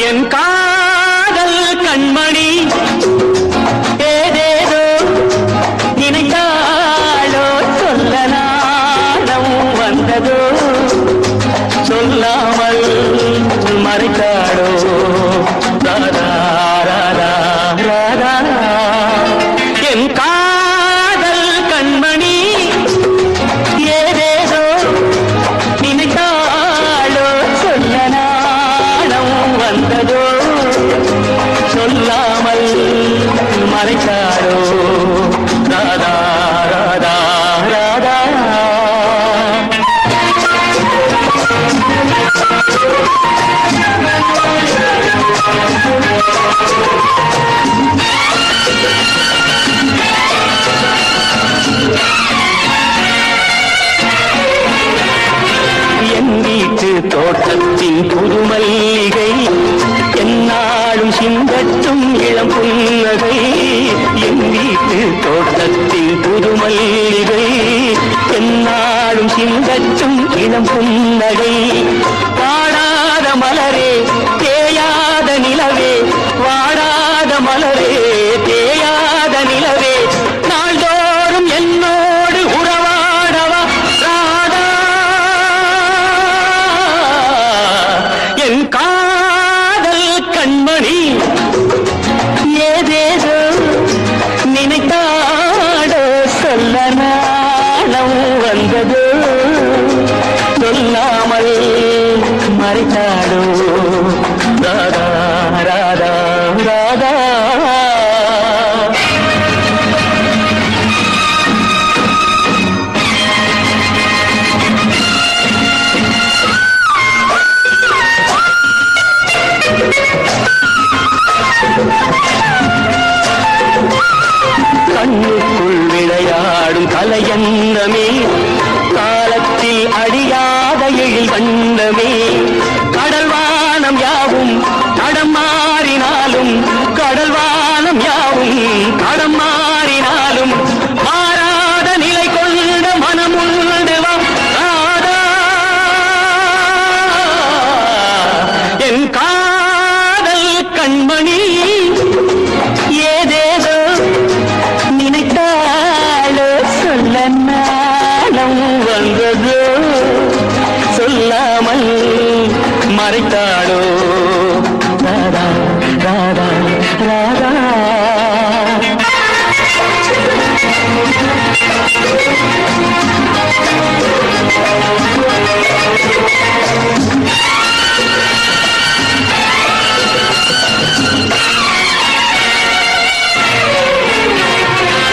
என் காதல் கண்மணி ஏதேதோ நினைத்தாளோ சொல்ல நாடம் வந்ததோ சொல்லாமல் மறைத்தாளோ ராதா ராதா ராதா என் காதல் கண்மணி ஏதேதோ நினைத்தாளோ சொல்ல நாடம் வந்ததோ சொல்லாமல் மறைத்தாளோ ராதா ராதா ராதா என் வீட்டு தோட்டத்தின் புது மல்லிகை என்னாலும் சிந்தட்டும் இளம் புன்னகை என் வீட்டு தோட்டத்தின் புது மல்லிகை என்னாலும் சிந்தட்டும் இளம் புன்னகை வாடாத மலரே தேயாத நிலவே வாடாத மலரே தேயாத நிலவே நாள்தோறும் என்னோடு உறவாடவா ராதா என் காதல் கண்மணி ஏதேதோ நினைத்தாடோ சொல்ல நாளம் வந்ததோ சொல்லாமல் மறைத்தாடோ ராதா ராதா ராதா கண்ணுக்குள் விளையாடும் கலையன்னமே காலத்தில் அடியாத எழில் வண்ணமே கடல்வானம் யாவும் தடம் மாறினாலும் கடல்வானம் யாவும் தடம் மாறினாலும் மாறாத நிலை கொண்ட மனமுண்டு வா ராதா என் காதல் கண்மணி ஏதேதோ நினைத்தாளோ சொல்ல நாளம் வந்ததோ சொல்லாமல் மறைத்தாளோ ராதா ராதா ராதா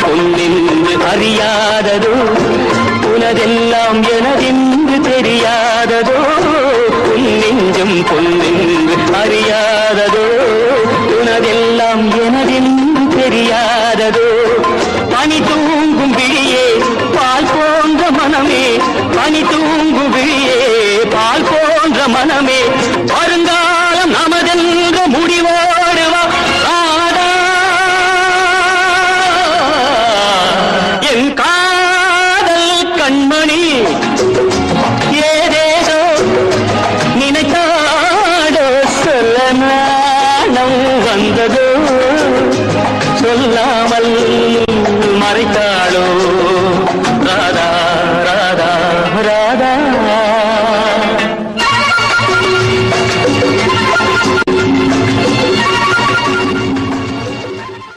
பொன்னென்று அறியாததோ உனதெல்லாம் எனதென்று தெரியாததோ பொன்னெஞ்சும் பொன்னென்று அறியாததோ உனதெல்லாம் எனதென்று தெரியாததோ பனி தூங்கும் விழியே பால் போன்ற மனமே பனி தூங்கும் விழியே பால் போன்ற மனமே வருங்காலம் நமதென்ற முடிவோடு வா ராதா என் காதல் கண்மணி ஏதேதோ நினைத்தாடோ சொல்ல நாளம் வந்ததோ சொல்லாமல் மறைத்தாளோ